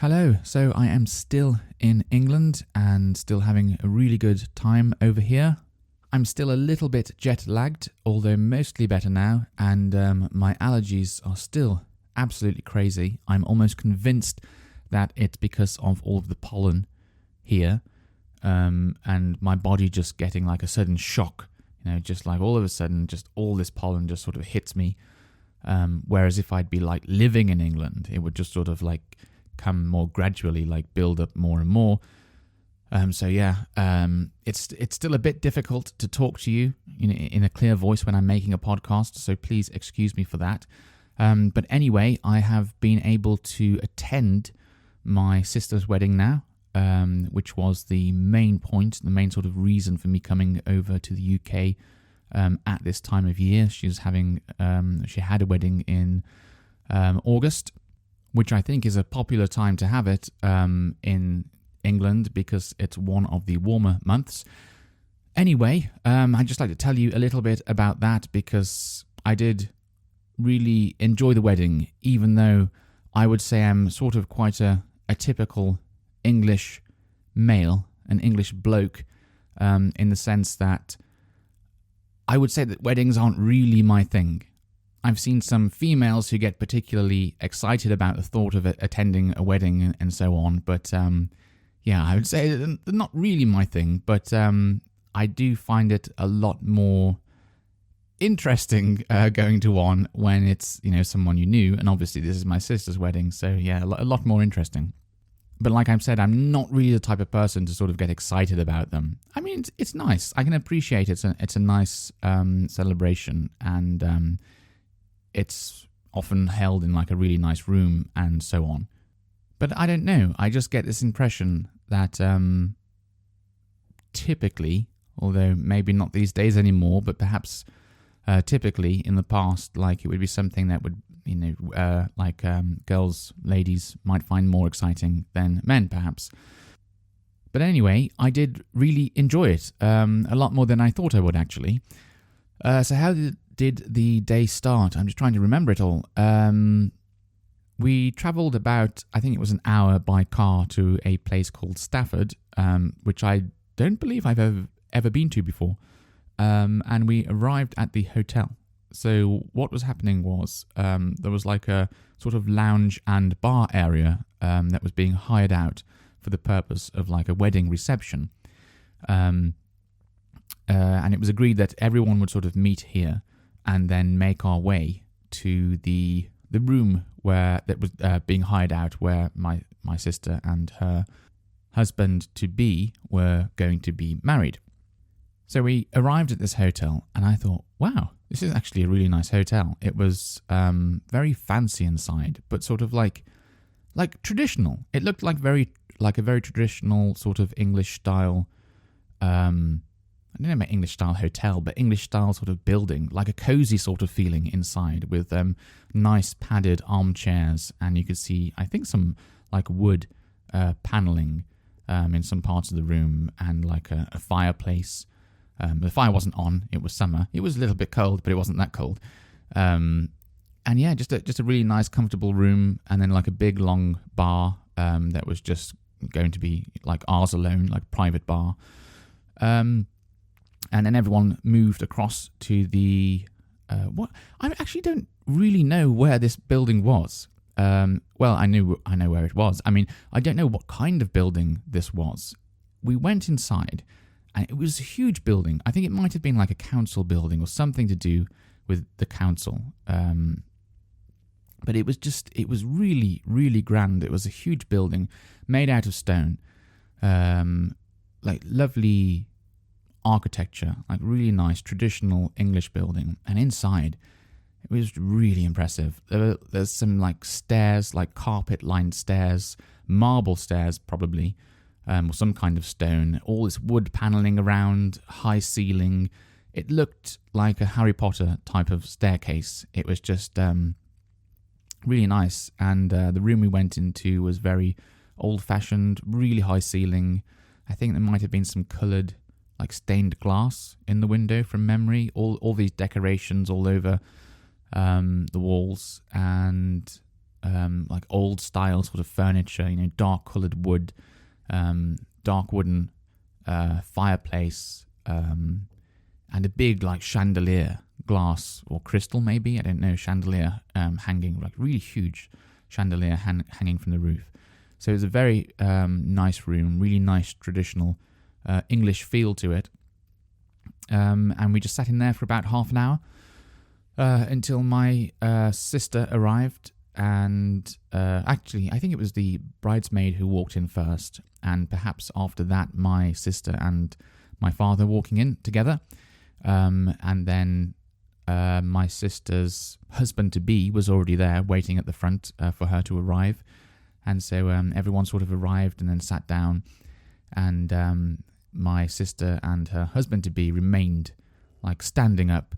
Hello, so I am still in England and still having a really good time over here. I'm still a little bit jet lagged, although mostly better now, and my allergies are still absolutely crazy. I'm almost convinced that it's because of all of the pollen here, and my body just getting like a sudden shock, just like all of a sudden, just all this pollen just sort of hits me. Whereas if I'd be like living in England, it would just sort of like come more gradually, like build up more and more. It's still a bit difficult to talk to you in a clear voice when I'm making a podcast, so please excuse me for that. But anyway, I have been able to attend my sister's wedding now, which was the main point, the main sort of reason for me coming over to the UK at this time of year. She had a wedding in August, which I think is a popular time to have it in England because it's one of the warmer months. Anyway, I'd just like to tell you a little bit about that because I did really enjoy the wedding, even though I would say I'm sort of quite a typical English male, an English bloke, in the sense that I would say that weddings aren't really my thing. I've seen some females who get particularly excited about the thought of attending a wedding and so on, but I would say they're not really my thing, but I do find it a lot more interesting going to one when it's, someone you knew, and obviously this is my sister's wedding, so yeah, a lot more interesting. But like I've said, I'm not really the type of person to sort of get excited about them. I mean, it's nice. I can appreciate it. It's a nice celebration, and it's often held in like a really nice room and so on. But I don't know. I just get this impression that typically, although maybe not these days anymore, but perhaps typically in the past, like it would be something that would, girls, ladies might find more exciting than men, perhaps. But anyway, I did really enjoy it a lot more than I thought I would, actually. So how did the day start? I'm just trying to remember it all. We travelled about, I think it was an hour by car to a place called Stafford, which I don't believe I've ever been to before. And we arrived at the hotel. So what was happening was there was like a sort of lounge and bar area that was being hired out for the purpose of like a wedding reception. And it was agreed that everyone would sort of meet here and then make our way to the room that was being hired out, where my sister and her husband-to-be were going to be married. So we arrived at this hotel, and I thought, wow, this is actually a really nice hotel. It was very fancy inside, but sort of like traditional. It looked like a very traditional sort of English style. I don't know about English style hotel, but English style sort of building, like a cozy sort of feeling inside with nice padded armchairs, and you could see, I think, some like wood paneling in some parts of the room, and like a fireplace. The fire wasn't on. It was summer. It was a little bit cold, but it wasn't that cold. And yeah, just a really nice, comfortable room, and then like a big long bar that was just going to be like ours alone, like private bar. And then everyone moved across to the what I actually don't really know where this building was. Well, I know where it was. I mean, I don't know what kind of building this was. We went inside, and it was a huge building. I think it might have been like a council building or something to do with the council. But it was really, really grand. It was a huge building made out of stone, like lovely architecture, like really nice traditional English building. And inside, it was really impressive. There's some like stairs, like carpet-lined stairs, marble stairs probably, or some kind of stone. All this wood paneling around, high ceiling. It looked like a Harry Potter type of staircase. It was just really nice. And the room we went into was very old-fashioned, really high ceiling. I think there might have been some coloured, like stained glass in the window from memory. All these decorations all over the walls, and like old style sort of furniture, dark coloured wood, dark wooden fireplace, and a big like chandelier, glass or crystal maybe, I don't know, chandelier hanging, like really huge chandelier hanging from the roof. So it was a very nice room, really nice traditional English feel to it. And we just sat in there for about half an hour until my sister arrived. And actually, I think it was the bridesmaid who walked in first, and perhaps after that, my sister and my father walking in together. And then my sister's husband-to-be was already there waiting at the front for her to arrive. And so everyone sort of arrived and then sat down, and my sister and her husband-to-be remained like standing up.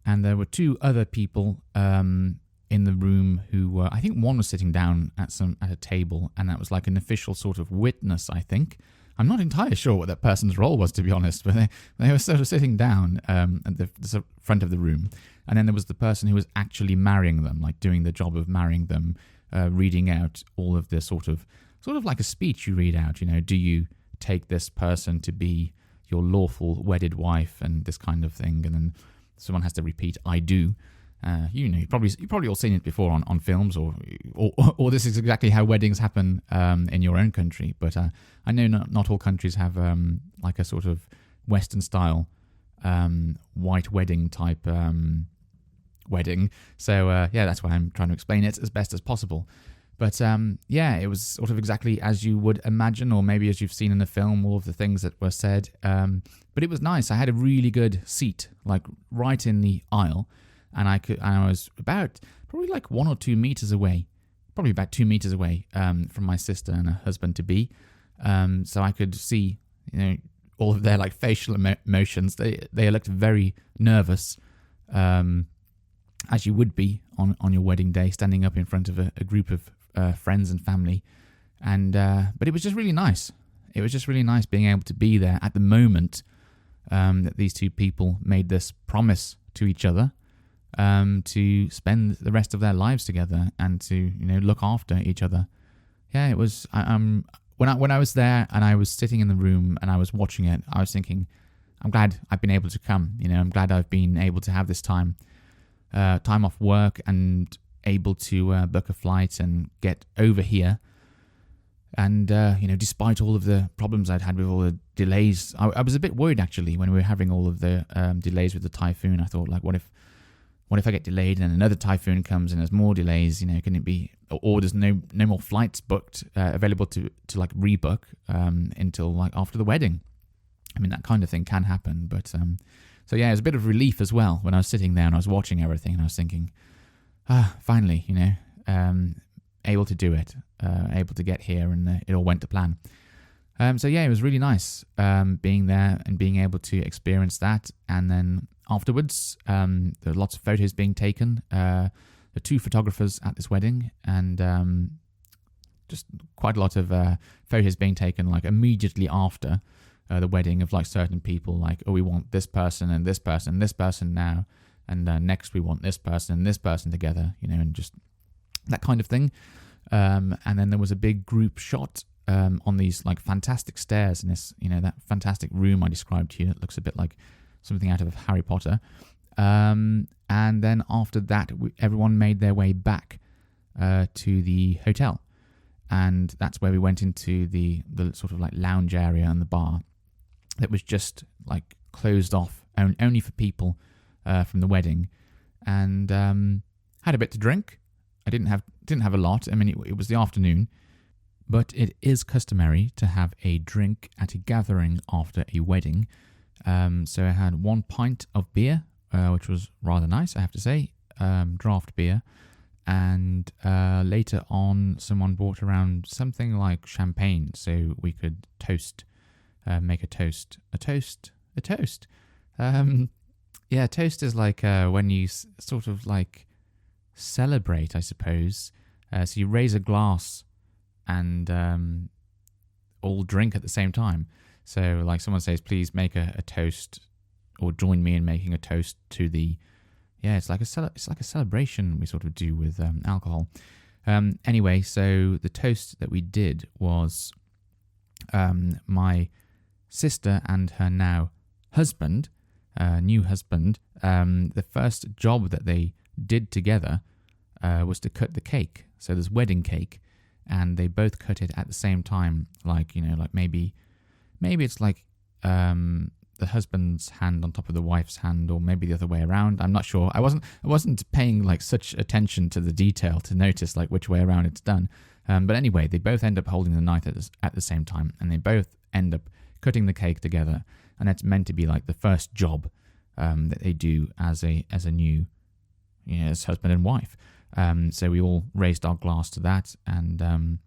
And there were two other people in the room who were, I think one was sitting down at a table, and that was like an official sort of witness, I think. I'm not entirely sure what that person's role was, to be honest, but they were sort of sitting down at the front of the room. And then there was the person who was actually marrying them, like doing the job of marrying them, reading out all of this sort of like a speech you read out, do you take this person to be your lawful wedded wife and this kind of thing. And then someone has to repeat, I do. You've probably all seen it before on films, or this is exactly how weddings happen in your own country. But I know not all countries have like a sort of Western style white wedding type wedding. So that's why I'm trying to explain it as best as possible. But it was sort of exactly as you would imagine, or maybe as you've seen in the film, all of the things that were said. But it was nice. I had a really good seat, like right in the aisle. And I was about probably like 1 or 2 meters away, probably about 2 meters away from my sister and her husband-to-be. So I could see, all of their like facial emotions. They looked very nervous, as you would be on your wedding day, standing up in front of a group of friends and family. And but it was just really nice. It was just really nice being able to be there at the moment that these two people made this promise to each other. To spend the rest of their lives together and to look after each other. Yeah, it was. When I was there and I was sitting in the room and I was watching it, I was thinking, I'm glad I've been able to come. I'm glad I've been able to have this time off work and able to book a flight and get over here. And despite all of the problems I'd had with all the delays, I was a bit worried actually when we were having all of the delays with the typhoon. I thought, like, what if I get delayed and another typhoon comes and there's more delays? Can it be, or there's no more flights booked available to like rebook until like after the wedding? I mean, that kind of thing can happen. But so it was a bit of relief as well when I was sitting there and I was watching everything and I was thinking, finally, able to do it, able to get here, and it all went to plan. It was really nice being there and being able to experience that. And then afterwards, there were lots of photos being taken. There were 2 photographers at this wedding, and just quite a lot of photos being taken, like immediately after the wedding, of like certain people, like, oh, we want this person and this person and this person now, and next we want this person and this person together, and just that kind of thing. And then there was a big group shot on these like fantastic stairs in this, that fantastic room I described to you. It looks a bit like something out of Harry Potter. And then after that, everyone made their way back to the hotel. And that's where we went into the sort of like lounge area and the bar that was just like closed off only for people from the wedding. And had a bit to drink. I didn't have a lot. I mean, it was the afternoon. But it is customary to have a drink at a gathering after a wedding. So I had 1 pint of beer, which was rather nice, I have to say, draft beer. And later on, someone brought around something like champagne, so we could make a toast. A toast? Toast is like when you sort of like celebrate, I suppose. So you raise a glass and all drink at the same time. So like someone says, please make a toast, or join me in making a toast to the, it's like a celebration we sort of do with alcohol. Anyway, so the toast that we did was my sister and her now husband, new husband. The first job that they did together was to cut the cake. So there's wedding cake, and they both cut it at the same time. Like maybe it's like the husband's hand on top of the wife's hand, or maybe the other way around. I'm not sure. I wasn't paying like such attention to the detail to notice like which way around it's done. But anyway, they both end up holding the knife at the same time, and they both end up cutting the cake together. And it's meant to be like the first job that they do as a new, as husband and wife. So we all raised our glass to that and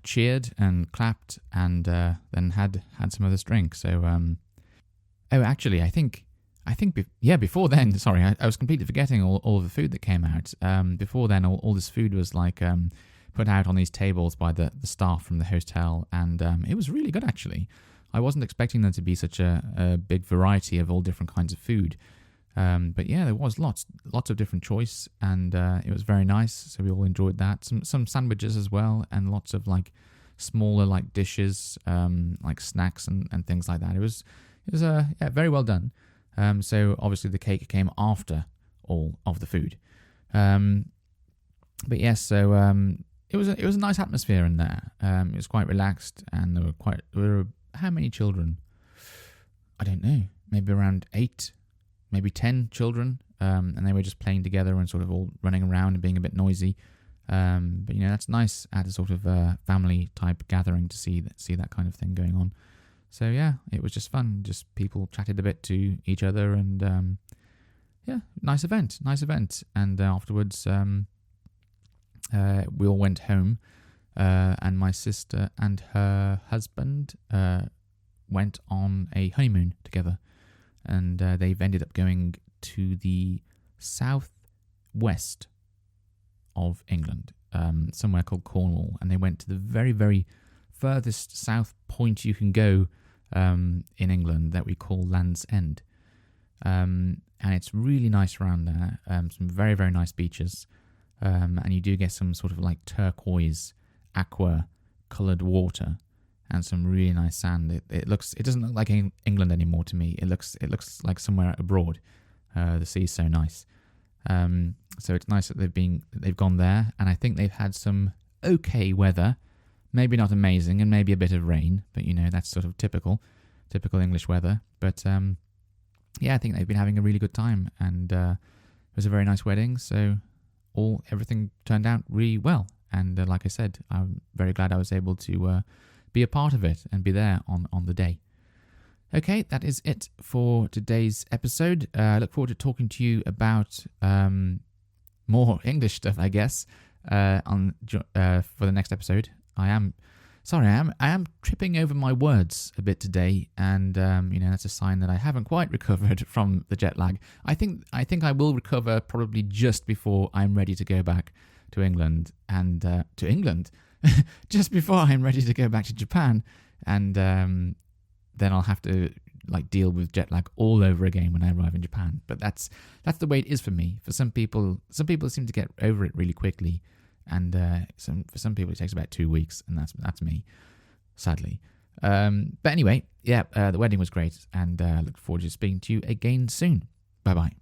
cheered and clapped, and then had some of this drink. So actually, I think before then, sorry, I was completely forgetting all of the food that came out. Before then, all this food was like put out on these tables by the staff from the hotel, and it was really good actually. I wasn't expecting there to be such a big variety of all different kinds of food. But yeah, there was lots of different choice, and it was very nice. So we all enjoyed that. Some sandwiches as well, and lots of like smaller like dishes, like snacks and things like that. It was very well done. So obviously the cake came after all of the food. But yes, so it was a nice atmosphere in there. It was quite relaxed, and there were how many children? I don't know. Maybe around 8. Maybe 10 children, and they were just playing together and sort of all running around and being a bit noisy. But that's nice at a sort of family type gathering to see that kind of thing going on. So yeah, it was just fun. Just people chatted a bit to each other, and nice event. And afterwards, we all went home, and my sister and her husband went on a honeymoon together. And they've ended up going to the southwest of England, somewhere called Cornwall. And they went to the very, very furthest south point you can go in England that we call Land's End. And it's really nice around there. Some very, very nice beaches. And you do get some sort of like turquoise, aqua-coloured water. And some really nice sand. It doesn't look like England anymore to me. It looks like somewhere abroad. The sea's so nice. So it's nice that they've gone there, and I think they've had some okay weather. Maybe not amazing, and maybe a bit of rain, but that's sort of typical English weather. But I think they've been having a really good time, and it was a very nice wedding. So everything turned out really well, and like I said, I'm very glad I was able to be a part of it and be there on the day. Okay, that is it for today's episode. I look forward to talking to you about more English stuff, I guess, for the next episode. I am tripping over my words a bit today, and that's a sign that I haven't quite recovered from the jet lag. I think I will recover probably just before I'm ready to go back to England, and to England. Just before I'm ready to go back to Japan, and then I'll have to like deal with jet lag all over again when I arrive in Japan. But that's the way it is for me. For some people seem to get over it really quickly, and for some people it takes about 2 weeks, and that's me, sadly. But anyway, the wedding was great, and I look forward to speaking to you again soon. Bye bye.